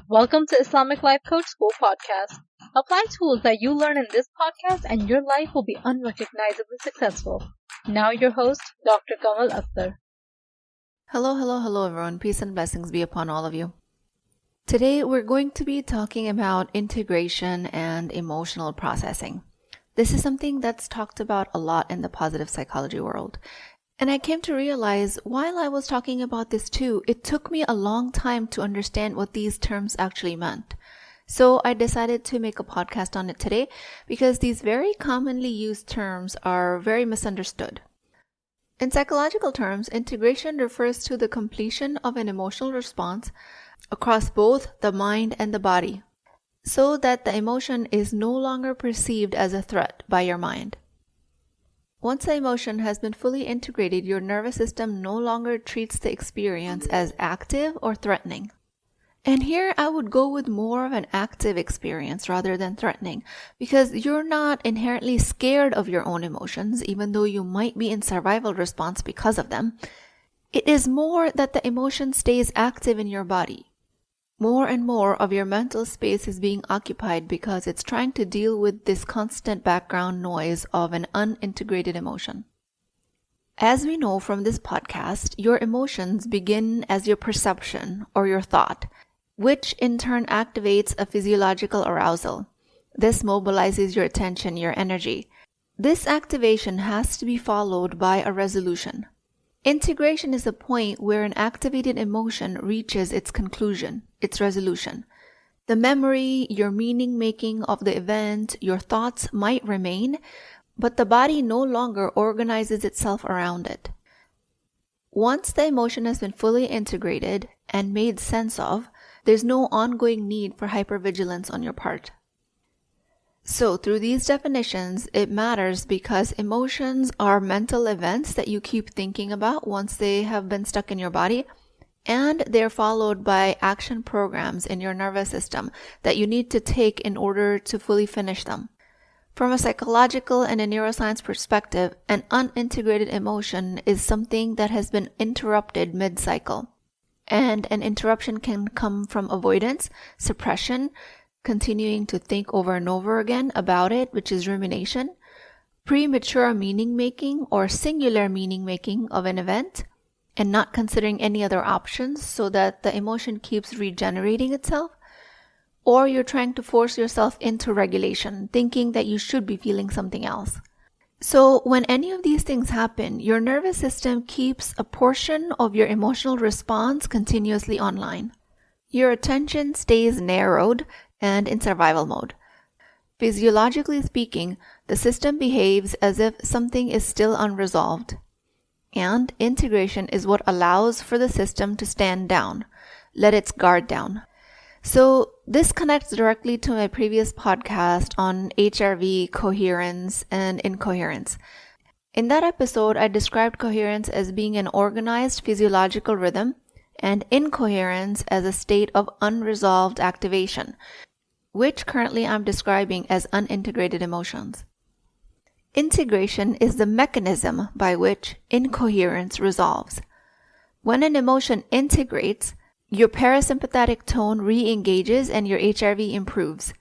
Welcome to Islamic Life Coach School podcast. Apply tools that you learn in this podcast and your life will be unrecognizably successful. Now your host, Dr. Kamal Akhtar. Hello everyone. Peace and blessings be upon all of you. Today we're going to be talking about integration and emotional processing. This is something that's talked about a lot in the positive psychology world. And I came to realize while I was talking about this too, it took me a long time to understand what these terms actually meant. So I decided to make a podcast on it today because these very commonly used terms are very misunderstood. In psychological terms, integration refers to the completion of an emotional response across both the mind and the body, so that the emotion is no longer perceived as a threat by your mind. Once the emotion has been fully integrated, your nervous system no longer treats the experience as active or threatening. And here I would go with more of an active experience rather than threatening, because you're not inherently scared of your own emotions, even though you might be in survival response because of them. It is more that the emotion stays active in your body. More and more of your mental space is being occupied because it's trying to deal with this constant background noise of an unintegrated emotion. As we know from this podcast, your emotions begin as your perception or your thought, which in turn activates a physiological arousal. This mobilizes your attention, your energy. This activation has to be followed by a resolution. Integration is a point where an activated emotion reaches its conclusion, its resolution. The memory, your meaning making of the event, your thoughts might remain, but the body no longer organizes itself around it. Once the emotion has been fully integrated and made sense of, there's no ongoing need for hypervigilance on your part. So through these definitions, it matters because emotions are mental events that you keep thinking about once they have been stuck in your body, and they're followed by action programs in your nervous system that you need to take in order to fully finish them. From a psychological and a neuroscience perspective, an unintegrated emotion is something that has been interrupted mid-cycle. And an interruption can come from avoidance, suppression, continuing to think over and over again about it, which is rumination, premature meaning making or singular meaning making of an event, and not considering any other options so that the emotion keeps regenerating itself, or you're trying to force yourself into regulation, thinking that you should be feeling something else. So when any of these things happen, your nervous system keeps a portion of your emotional response continuously online. Your attention stays narrowed and in survival mode. Physiologically speaking, the system behaves as if something is still unresolved. And integration is what allows for the system to stand down, let its guard down. So this connects directly to my previous podcast on HRV, coherence, and incoherence. In that episode, I described coherence as being an organized physiological rhythm and incoherence as a state of unresolved activation, which currently I'm describing as unintegrated emotions. Integration is the mechanism by which incoherence resolves. When an emotion integrates, your parasympathetic tone re-engages and your HRV improves.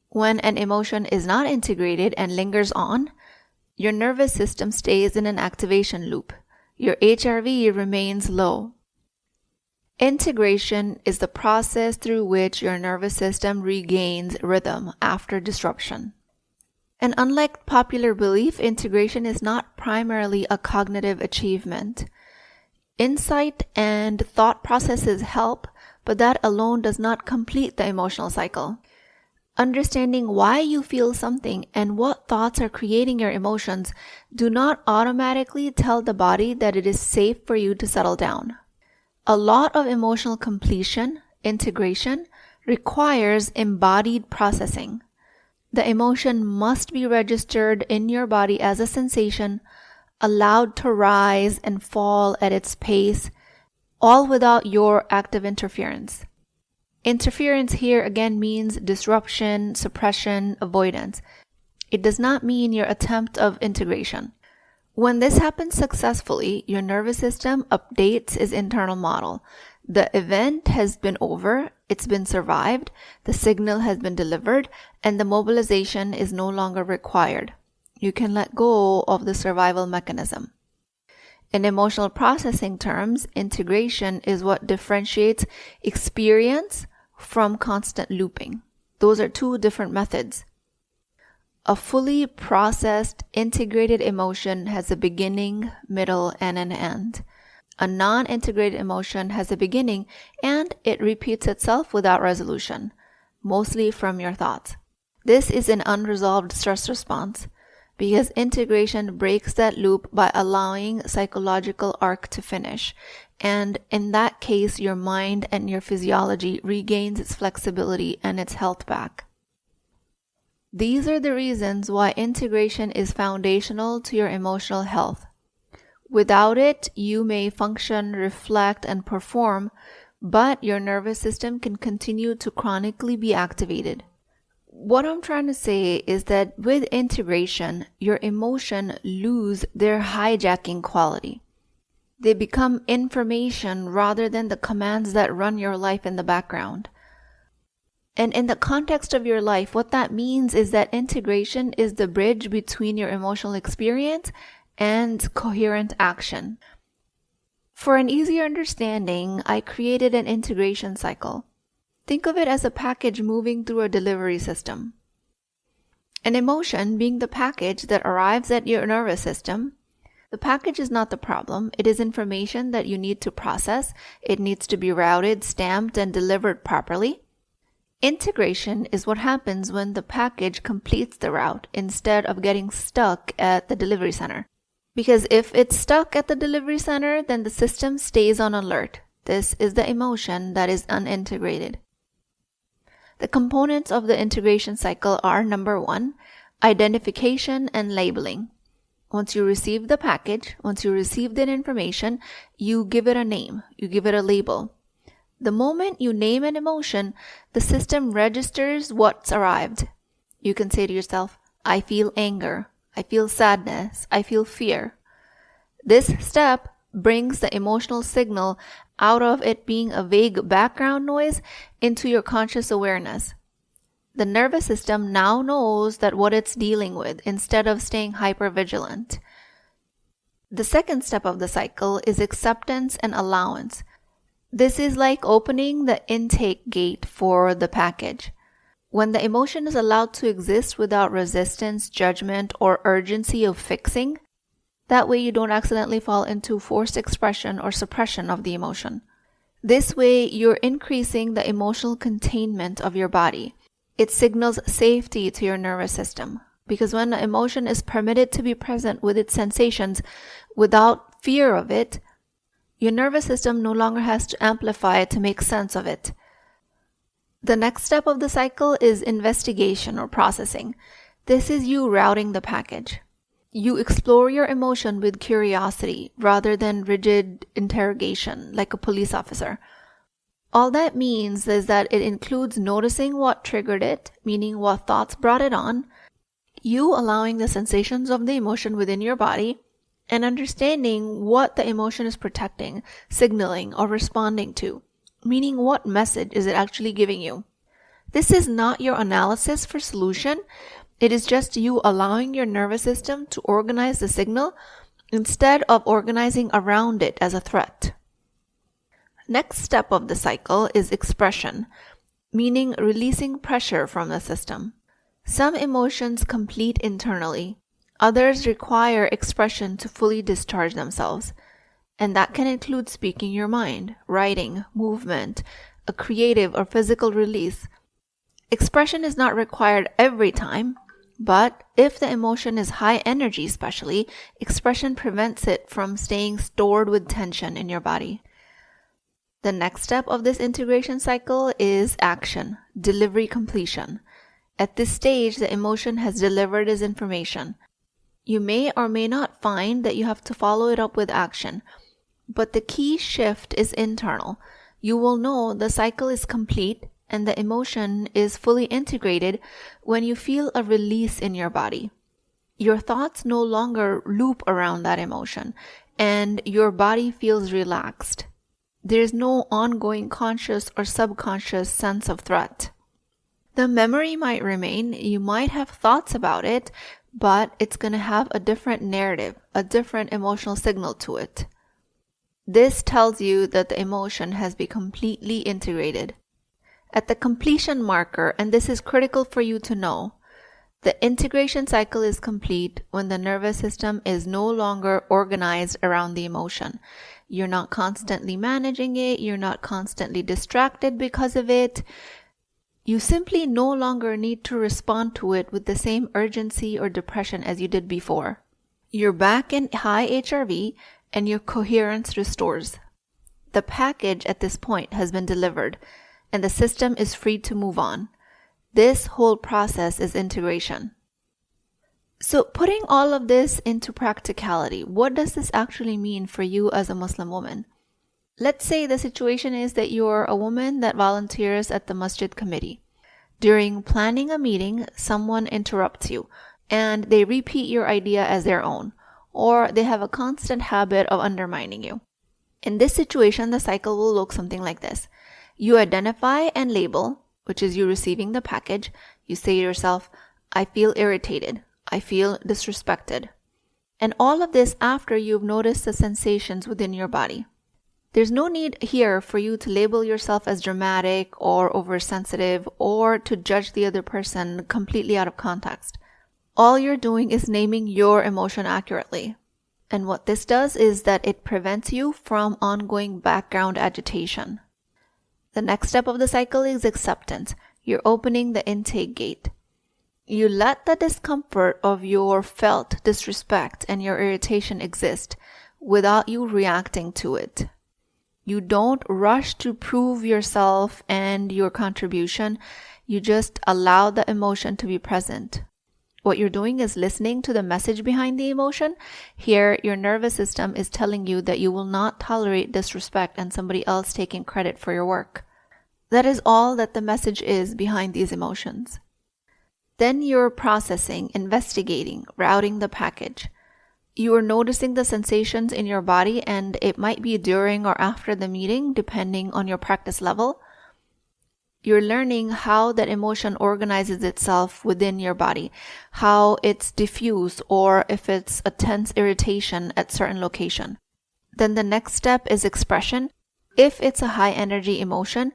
When an emotion is not integrated and lingers on, your nervous system stays in an activation loop. Your HRV remains low. Integration is the process through which your nervous system regains rhythm after disruption. And unlike popular belief, integration is not primarily a cognitive achievement. Insight and thought processes help, but that alone does not complete the emotional cycle. Understanding why you feel something and what thoughts are creating your emotions do not automatically tell the body that it is safe for you to settle down. A lot of emotional completion, integration, requires embodied processing. The emotion must be registered in your body as a sensation, allowed to rise and fall at its pace, all without your active interference. Interference here again means disruption, suppression, avoidance. It does not mean your attempt of integration. When this happens successfully, your nervous system updates its internal model. The event has been over, it's been survived, the signal has been delivered, and the mobilization is no longer required. You can let go of the survival mechanism. In emotional processing terms, integration is what differentiates experience from constant looping. Those are two different methods. A fully processed, integrated emotion has a beginning, middle, and an end. A non-integrated emotion has a beginning and it repeats itself without resolution, mostly from your thoughts. This is an unresolved stress response because integration breaks that loop by allowing psychological arc to finish. And in that case, your mind and your physiology regains its flexibility and its health back. These are the reasons why integration is foundational to your emotional health. Without it, you may function, reflect, and perform, but your nervous system can continue to chronically be activated. What I'm trying to say is that with integration, your emotions lose their hijacking quality. They become information rather than the commands that run your life in the background. And in the context of your life, what that means is that integration is the bridge between your emotional experience and coherent action. For an easier understanding, I created an integration cycle. Think of it as a package moving through a delivery system. An emotion being the package that arrives at your nervous system. The package is not the problem. It is information that you need to process. It needs to be routed, stamped, and delivered properly. Integration is what happens when the package completes the route instead of getting stuck at the delivery center. Because if it's stuck at the delivery center, then the system stays on alert. This is the emotion that is unintegrated. The components of the integration cycle are number 1, identification and labeling. Once you receive the package, once you receive that information, you give it a name, you give it a label. The moment you name an emotion, the system registers what's arrived. You can say to yourself, I feel anger, I feel sadness, I feel fear. This step brings the emotional signal out of it being a vague background noise into your conscious awareness. The nervous system now knows that what it's dealing with instead of staying hypervigilant. The second step of the cycle is acceptance and allowance. This is like opening the intake gate for the package. When the emotion is allowed to exist without resistance, judgment, or urgency of fixing, that way you don't accidentally fall into forced expression or suppression of the emotion. This way, you're increasing the emotional containment of your body. It signals safety to your nervous system because when the emotion is permitted to be present with its sensations without fear of it, your nervous system no longer has to amplify it to make sense of it. The next step of the cycle is investigation or processing. This is you routing the package. You explore your emotion with curiosity rather than rigid interrogation like a police officer. All that means is that it includes noticing what triggered it, meaning what thoughts brought it on, you allowing the sensations of the emotion within your body, and understanding what the emotion is protecting, signaling, or responding to, meaning what message is it actually giving you. This is not your analysis for solution. It is just you allowing your nervous system to organize the signal instead of organizing around it as a threat. Next step of the cycle is expression, meaning releasing pressure from the system. Some emotions complete internally. Others require expression to fully discharge themselves, and that can include speaking your mind, writing, movement, a creative or physical release. Expression is not required every time, but if the emotion is high energy especially, expression prevents it from staying stored with tension in your body. The next step of this integration cycle is action, delivery completion. At this stage, the emotion has delivered its information. You may or may not find that you have to follow it up with action, but the key shift is internal. You will know the cycle is complete and the emotion is fully integrated when you feel a release in your body. Your thoughts no longer loop around that emotion, and your body feels relaxed. There's no ongoing conscious or subconscious sense of threat. The memory might remain, you might have thoughts about it, but it's going to have a different narrative, a different emotional signal to it. This tells you that the emotion has been completely integrated. At the completion marker, and this is critical for you to know, the integration cycle is complete when the nervous system is no longer organized around the emotion. You're not constantly managing it, you're not constantly distracted because of it. You simply no longer need to respond to it with the same urgency or depression as you did before. You're back in high HRV and your coherence restores. The package at this point has been delivered and the system is free to move on. This whole process is integration. So putting all of this into practicality, what does this actually mean for you as a Muslim woman? Let's say the situation is that you're a woman that volunteers at the masjid committee. During planning a meeting, someone interrupts you and they repeat your idea as their own, or they have a constant habit of undermining you. In this situation, the cycle will look something like this. You identify and label, which is you receiving the package. You say to yourself, I feel irritated. I feel disrespected. And all of this after you've noticed the sensations within your body. There's no need here for you to label yourself as dramatic or oversensitive or to judge the other person completely out of context. All you're doing is naming your emotion accurately. And what this does is that it prevents you from ongoing background agitation. The next step of the cycle is acceptance. You're opening the intake gate. You let the discomfort of your felt disrespect and your irritation exist without you reacting to it. You don't rush to prove yourself and your contribution. You just allow the emotion to be present. What you're doing is listening to the message behind the emotion. Here, your nervous system is telling you that you will not tolerate disrespect and somebody else taking credit for your work. That is all that the message is behind these emotions. Then you're processing, investigating, routing the package. You are noticing the sensations in your body, and it might be during or after the meeting, depending on your practice level. You're learning how that emotion organizes itself within your body, how it's diffuse, or if it's a tense irritation at certain location. Then the next step is expression. If it's a high energy emotion,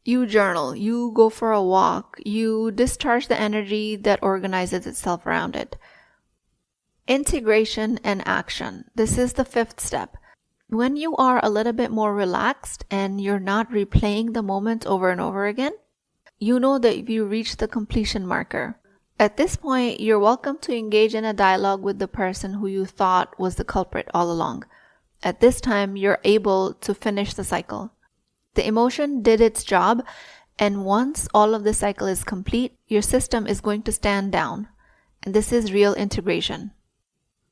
you journal, you go for a walk, you discharge the energy that organizes itself around it. Integration and action. This is the fifth step. When you are a little bit more relaxed and you're not replaying the moment over and over again, you know that you reached the completion marker. At this point, you're welcome to engage in a dialogue with the person who you thought was the culprit all along. At this time, you're able to finish the cycle. The emotion did its job, and once all of the cycle is complete, your system is going to stand down. And this is real integration.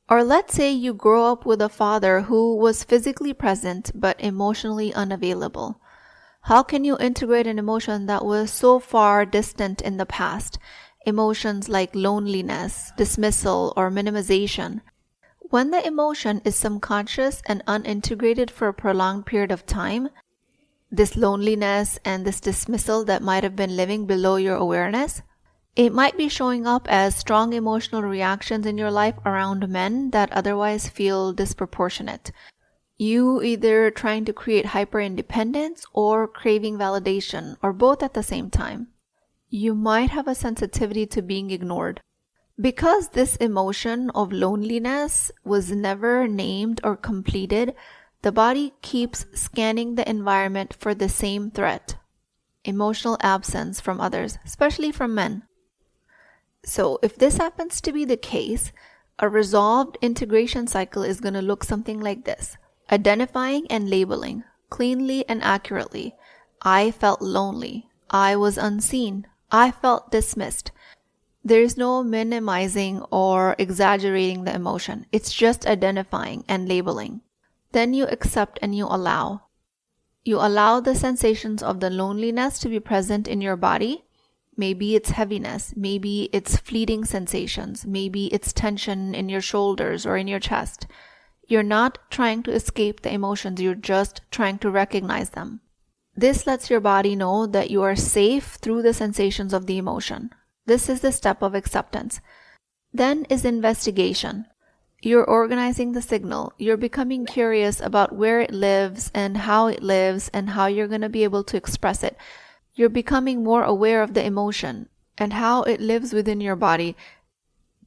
Or let's say you grow up with a father who was physically present but emotionally unavailable. How can you integrate an emotion that was so far distant in the past? Emotions like loneliness, dismissal, or minimization. When the emotion is subconscious and unintegrated for a prolonged period of time, this loneliness and this dismissal that might have been living below your awareness, it might be showing up as strong emotional reactions in your life around men that otherwise feel disproportionate. You either trying to create hyper-independence or craving validation, or both at the same time. You might have a sensitivity to being ignored. Because this emotion of loneliness was never named or completed, the body keeps scanning the environment for the same threat. Emotional absence from others, especially from men. So if this happens to be the case, a resolved integration cycle is going to look something like this. Identifying and labeling, cleanly and accurately. I felt lonely. I was unseen. I felt dismissed. There is no minimizing or exaggerating the emotion. It's just identifying and labeling. Then you accept and you allow. You allow the sensations of the loneliness to be present in your body. Maybe it's heaviness. Maybe it's fleeting sensations. Maybe it's tension in your shoulders or in your chest. You're not trying to escape the emotions. You're just trying to recognize them. This lets your body know that you are safe through the sensations of the emotion. This is the step of acceptance. Then is investigation. You're organizing the signal. You're becoming curious about where it lives and how how you're going to be able to express it. You're becoming more aware of the emotion and how it lives within your body.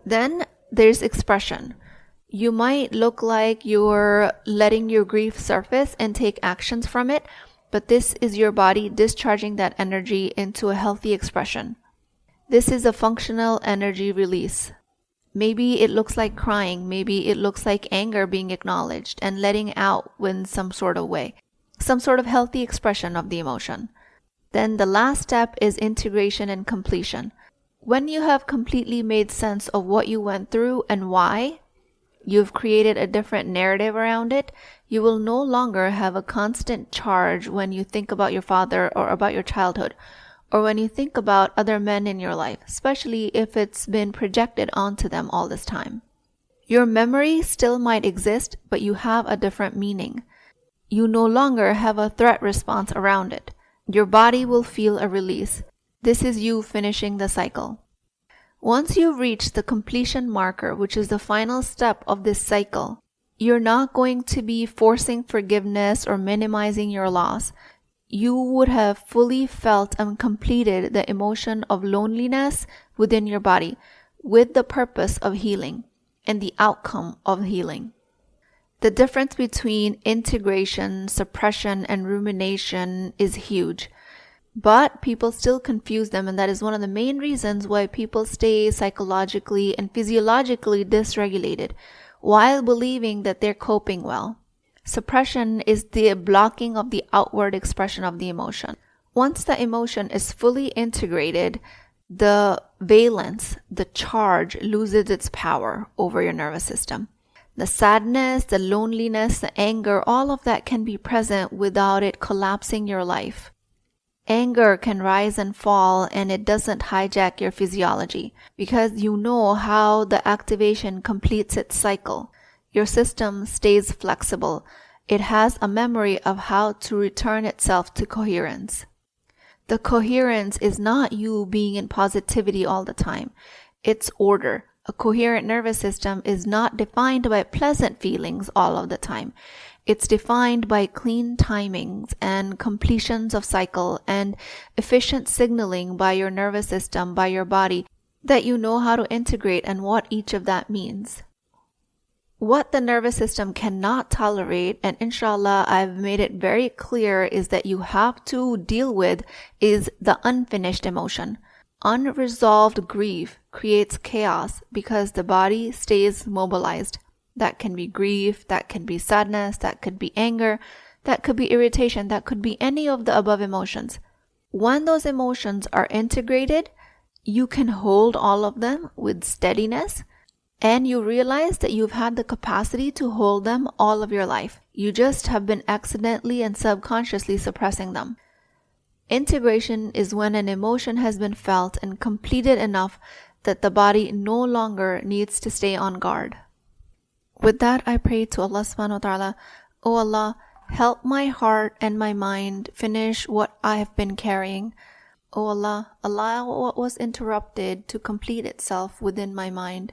Then there's expression. You might look like you're letting your grief surface and take actions from it, but this is your body discharging that energy into a healthy expression. This is a functional energy release. Maybe it looks like crying. Maybe it looks like anger being acknowledged and letting out in some sort of way, some sort of healthy expression of the emotion. Then the last step is integration and completion. When you have completely made sense of what you went through and why, you've created a different narrative around it, you will no longer have a constant charge when you think about your father or about your childhood, or when you think about other men in your life, especially if it's been projected onto them all this time. Your memory still might exist, but you have a different meaning. You no longer have a threat response around it. Your body will feel a release. This is you finishing the cycle. Once you've reached the completion marker, which is the final step of this cycle, you're not going to be forcing forgiveness or minimizing your loss. You would have fully felt and completed the emotion of loneliness within your body with the purpose of healing and the outcome of healing. The difference between integration, suppression, and rumination is huge. But people still confuse them, and that is one of the main reasons why people stay psychologically and physiologically dysregulated while believing that they're coping well. Suppression is the blocking of the outward expression of the emotion. Once the emotion is fully integrated, the valence, the charge, loses its power over your nervous system. The sadness, the loneliness, the anger, all of that can be present without it collapsing your life. Anger can rise and fall, and it doesn't hijack your physiology because you know how the activation completes its cycle. Your system stays flexible. It has a memory of how to return itself to coherence. The coherence is not you being in positivity all the time. It's order. A coherent nervous system is not defined by pleasant feelings all of the time. It's defined by clean timings and completions of cycle and efficient signaling by your nervous system, by your body, that you know how to integrate and what each of that means. What the nervous system cannot tolerate, and inshallah I've made it very clear, is that you have to deal with is the unfinished emotion. Unresolved grief creates chaos because the body stays mobilized. That can be grief, that can be sadness, that could be anger, that could be irritation, that could be any of the above emotions. When those emotions are integrated, you can hold all of them with steadiness, and you realize that you've had the capacity to hold them all of your life. You just have been accidentally and subconsciously suppressing them. Integration is when an emotion has been felt and completed enough that the body no longer needs to stay on guard. With that, I pray to Allah subhanahu wa ta'ala, O Allah, help my heart and my mind finish what I have been carrying. O Allah, allow what was interrupted to complete itself within my mind.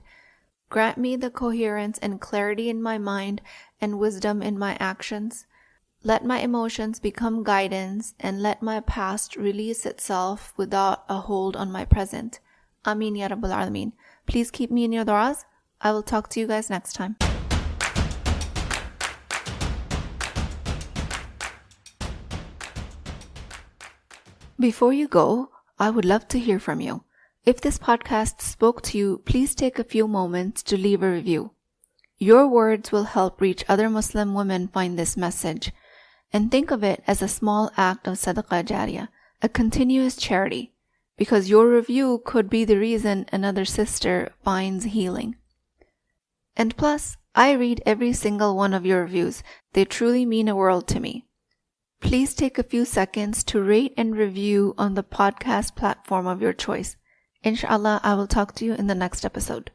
Grant me the coherence and clarity in my mind and wisdom in my actions. Let my emotions become guidance and let my past release itself without a hold on my present. Ameen Ya Rabbal Alameen. Please keep me in your du'as. I will talk to you guys next time. Before you go, I would love to hear from you. If this podcast spoke to you, please take a few moments to leave a review. Your words will help reach other Muslim women find this message. And think of it as a small act of sadaqah jariyah, a continuous charity, because your review could be the reason another sister finds healing. And plus, I read every single one of your reviews. They truly mean a world to me. please take a few seconds to rate and review on the podcast platform of your choice. Inshallah, I will talk to you in the next episode.